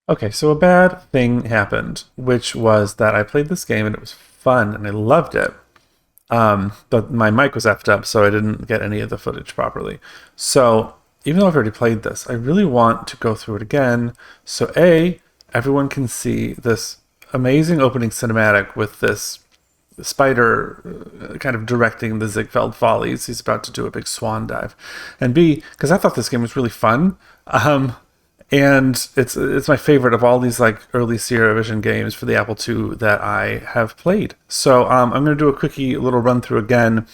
Okay, so a bad thing happened, which was that I played this game and it was fun and I loved it. But my mic was effed up, so I didn't get any of the footage properly. So even though I've already played this, I really want to go through it again. So everyone can see this amazing opening cinematic with this spider kind of directing the Ziegfeld Follies. He's about to do a big swan dive, and B, because I thought this game was really fun. And it's my favorite of all these like early Sierra Vision games for the Apple II that I have played. So I'm going to do a quickie little run through again.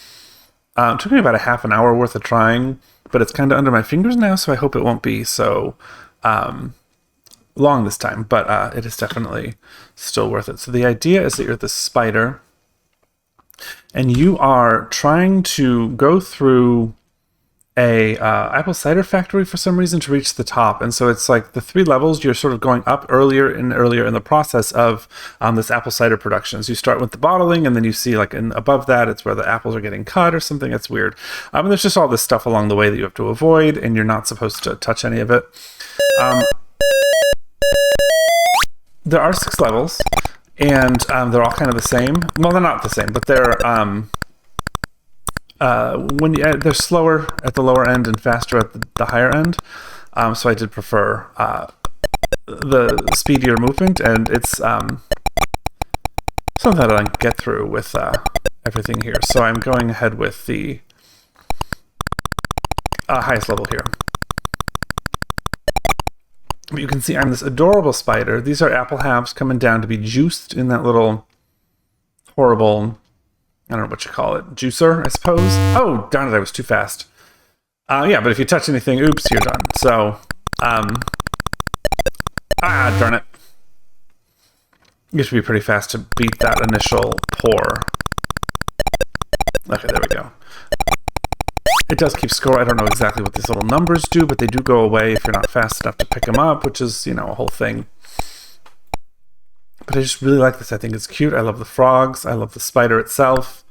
It took me about a half an hour worth of trying, but it's kind of under my fingers now, so I hope it won't be so long this time. But it is definitely still worth it. So the idea is that you're this spider, and you are trying to go through a apple cider factory for some reason to reach the top. And so it's like the three levels, you're sort of going up earlier and earlier in the process of this apple cider production. So you start with the bottling, and then you see like above that, it's where the apples are getting cut or something. That's weird. And there's just all this stuff along the way that you have to avoid, and you're not supposed to touch any of it. There are 6 levels, and they're all kind of the same. Well, they're not the same, but they're they're slower at the lower end and faster at the higher end. So I did prefer the speedier movement, and it's something that I can get through with everything here. So I'm going ahead with the highest level here. But you can see I'm this adorable spider. These are apple halves coming down to be juiced in that little horrible, I don't know what you call it, juicer, I suppose. Oh, darn it, I was too fast. Yeah, but if you touch anything, oops, you're done. So, darn it. You should be pretty fast to beat that initial pour. Okay, there we go. It does keep score. I don't know exactly what these little numbers do, but they do go away if you're not fast enough to pick them up, which is, a whole thing. But I just really like this. I think it's cute. I love the frogs. I love the spider itself.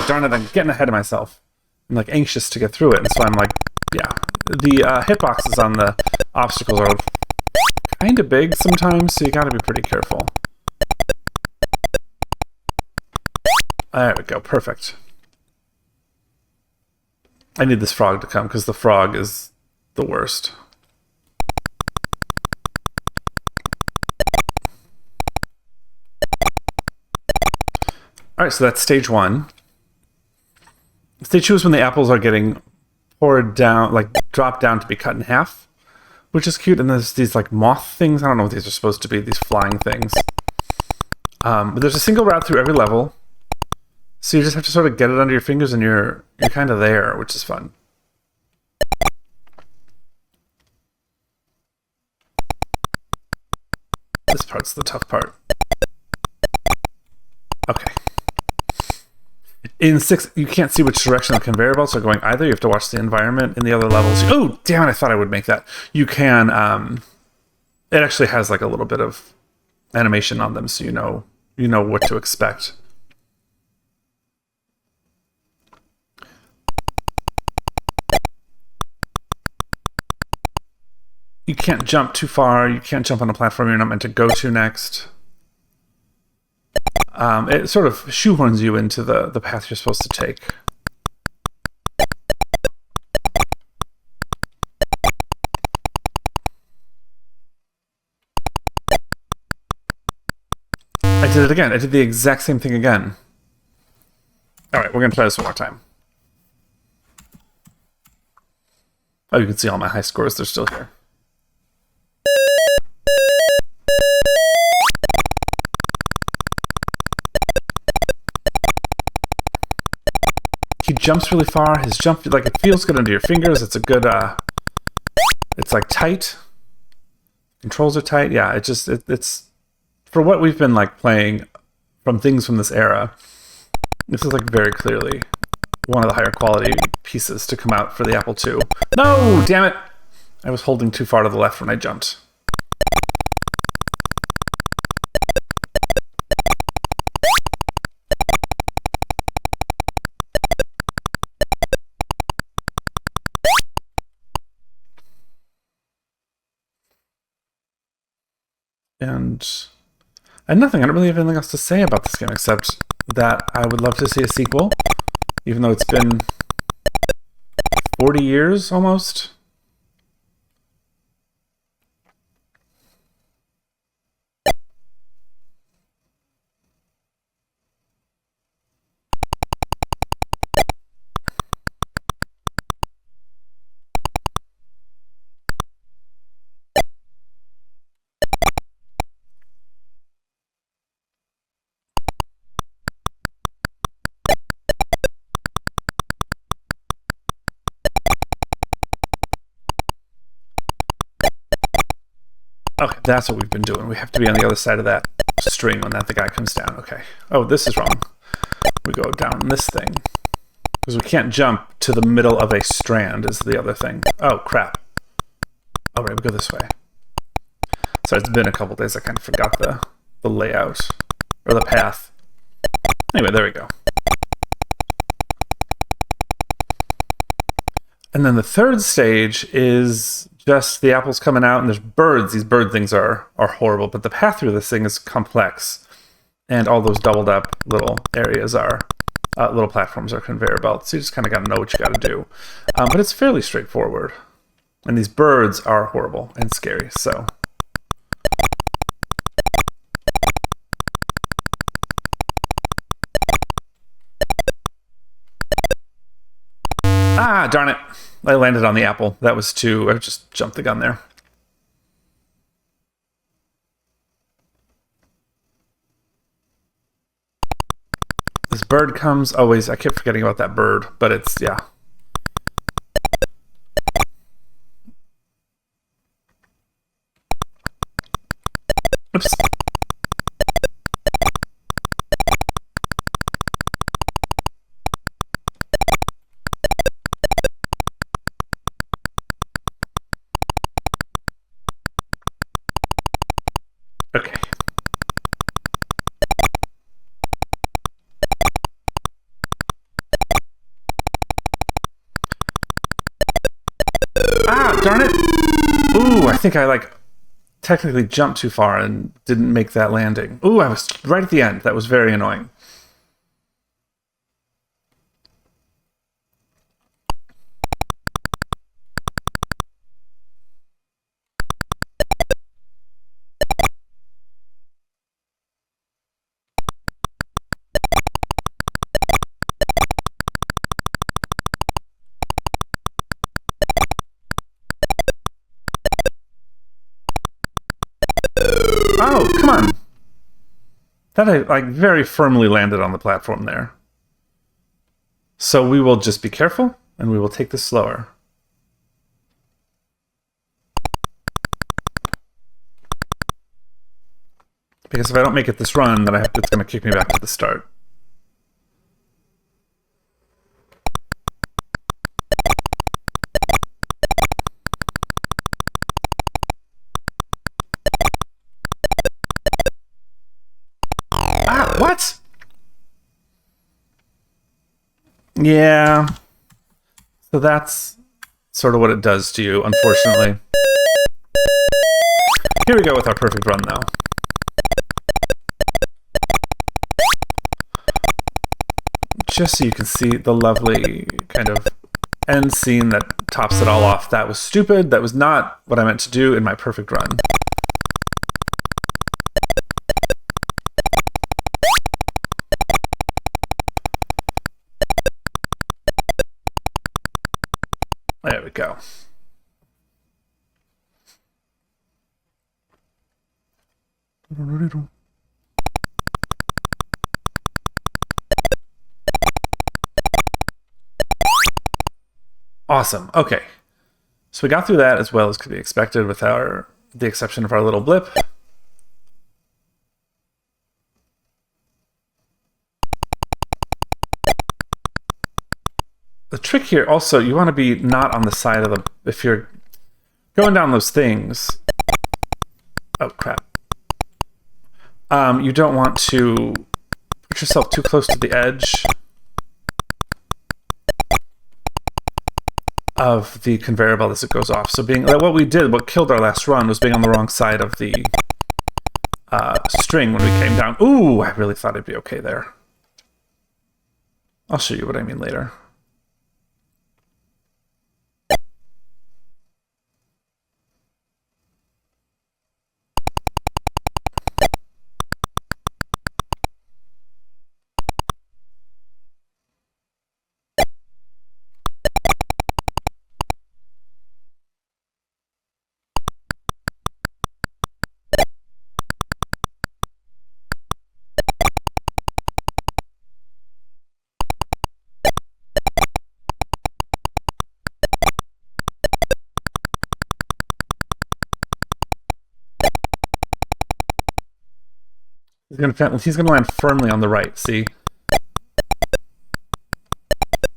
Darn it, I'm getting ahead of myself. I'm like anxious to get through it, and so I'm like, yeah. The hitboxes on the obstacles are kind of big sometimes, so you gotta be pretty careful. There we go, perfect. I need this frog to come, because the frog is the worst. All right, so that's stage 1. Stage 2 is when the apples are getting poured down, like dropped down to be cut in half, which is cute. And there's these like moth things. I don't know what these are supposed to be, these flying things. But there's a single route through every level. So you just have to sort of get it under your fingers, and you're kind of there, which is fun. This part's the tough part. Okay. In 6, you can't see which direction the conveyor belts are going either. You have to watch the environment in the other levels. Oh, damn it, I thought I would make that. You can, it actually has like a little bit of animation on them, so you know what to expect. You can't jump too far. You can't jump on a platform you're not meant to go to next. It sort of shoehorns you into the path you're supposed to take. I did it again. I did the exact same thing again. All right, we're going to try this one more time. Oh, you can see all my high scores. They're still here. He jumps really far. His jump, like, it feels good under your fingers. It's a good, it's like tight. Controls are tight. Yeah, it's for what we've been like playing from things from this era. This is like very clearly one of the higher quality pieces to come out for the Apple II. No, damn it! I was holding too far to the left when I jumped. And nothing. I don't really have anything else to say about this game except that I would love to see a sequel, even though it's been 40 years almost. Okay, that's what we've been doing. We have to be on the other side of that string when the guy comes down. Okay. Oh, this is wrong. We go down this thing. Because we can't jump to the middle of a strand is the other thing. Oh, crap. All right, we go this way. So it's been a couple days. I kind of forgot the layout. Or the path. Anyway, there we go. And then the third stage is just the apples coming out and there's birds. These bird things are horrible, but the path through this thing is complex. And all those doubled up little areas are, little platforms are conveyor belts. So you just kind of got to know what you got to do. But it's fairly straightforward. And these birds are horrible and scary, so. Ah, darn it. I landed on the apple. That was too... I just jumped the gun there. This bird comes... Always... I keep forgetting about that bird, but it's... Yeah. Oops. Okay. Ah, darn it! Ooh, I think I, technically jumped too far and didn't make that landing. Ooh, I was right at the end. That was very annoying. Oh, come on. That I very firmly landed on the platform there. So we will just be careful, and we will take this slower. Because if I don't make it this run, then it's going to kick me back to the start. What? Yeah. So that's sort of what it does to you, unfortunately. Here we go with our perfect run, though. Just so you can see the lovely kind of end scene that tops it all off. That was stupid. That was not what I meant to do in my perfect run. There we go. Awesome. Okay. So we got through that as well as could be expected with the exception of our little blip. The trick here also, you want to be not on the side of the... If you're going down those things... Oh, crap. You don't want to put yourself too close to the edge of the conveyor belt as it goes off. So being... What we did, what killed our last run, was being on the wrong side of the string when we came down. Ooh, I really thought I'd be okay there. I'll show you what I mean later. He's gonna land firmly on the right, see?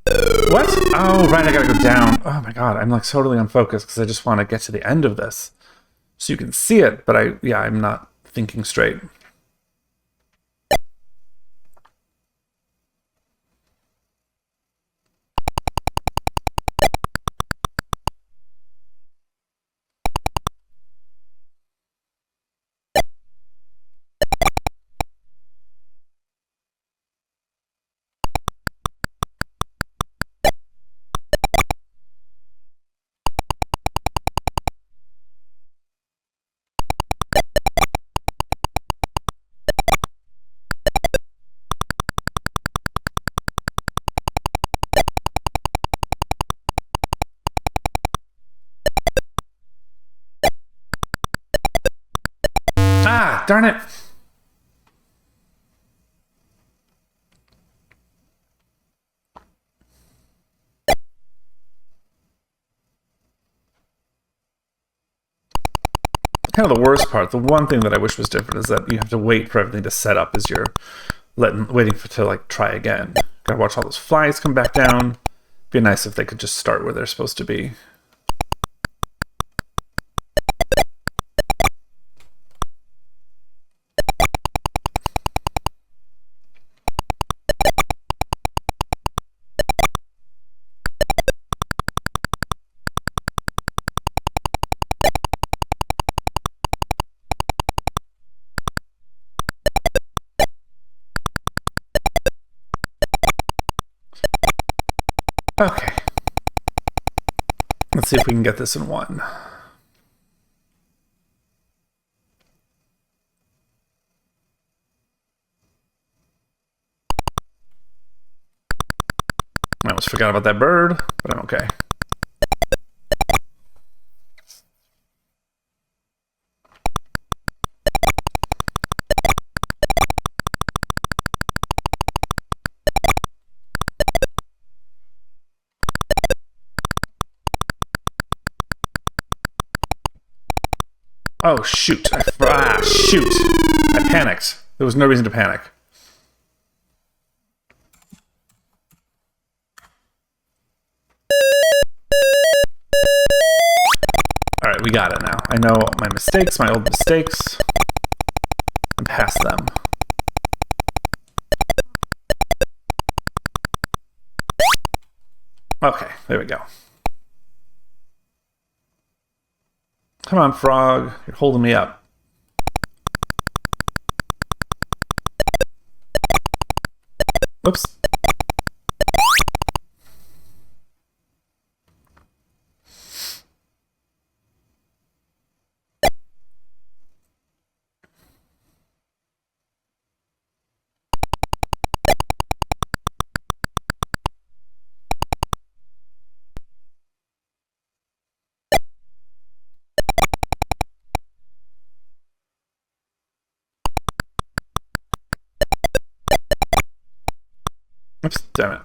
What? Oh, right, I gotta go down. Oh my god, I'm like totally unfocused because I just want to get to the end of this. So you can see it, but I'm not thinking straight. Ah, darn it! Kind of the worst part, the one thing that I wish was different is that you have to wait for everything to set up as you're waiting to like try again. Gotta watch all those flies come back down. Be nice if they could just start where they're supposed to be. Okay. Let's see if we can get this in one. I almost forgot about that bird, but I'm okay. Oh, shoot. Shoot. I panicked. There was no reason to panic. Alright, we got it now. I know my mistakes, my old mistakes. I'm past them. Okay, there we go. Come on, frog. You're holding me up. Oops. Oops, damn it.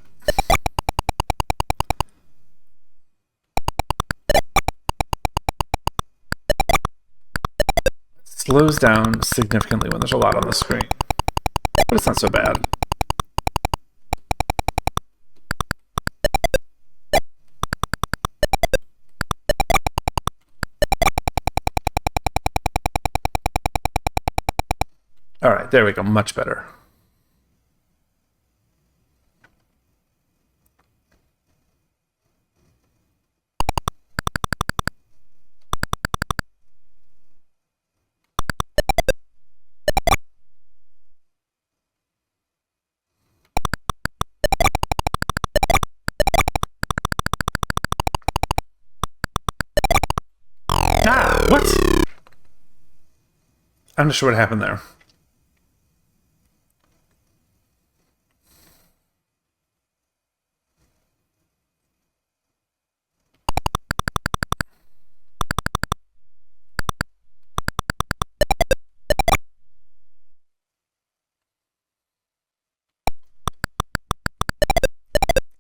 It slows down significantly when there's a lot on the screen. But it's not so bad. Alright, there we go. Much better. Ah, what? I'm not sure what happened there.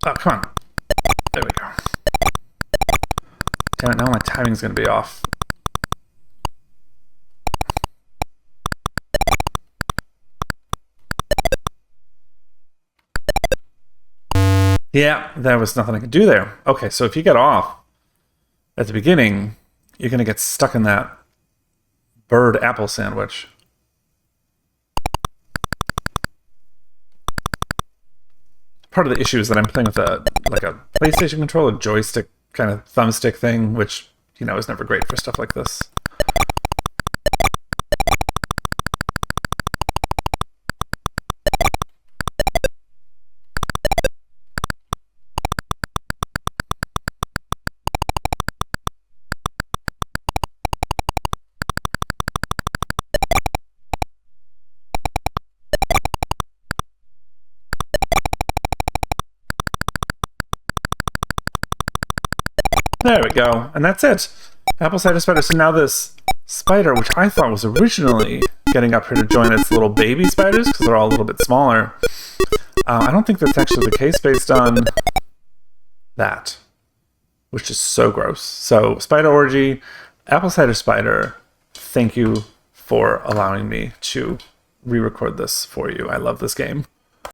Oh, come on. There we go. Damn it, now my timing's going to be off. Yeah, there was nothing I could do there. Okay, so if you get off at the beginning, you're going to get stuck in that bird apple sandwich. Part of the issue is that I'm playing with a PlayStation controller, joystick kind of thumbstick thing, which, you know, is never great for stuff like this. There we go. And that's it. Apple cider spider. So now this spider, which I thought was originally getting up here to join its little baby spiders, because they're all a little bit smaller. I don't think that's actually the case based on that, which is so gross. So, Spider Orgy, Apple Cider Spider, thank you for allowing me to re-record this for you. I love this game.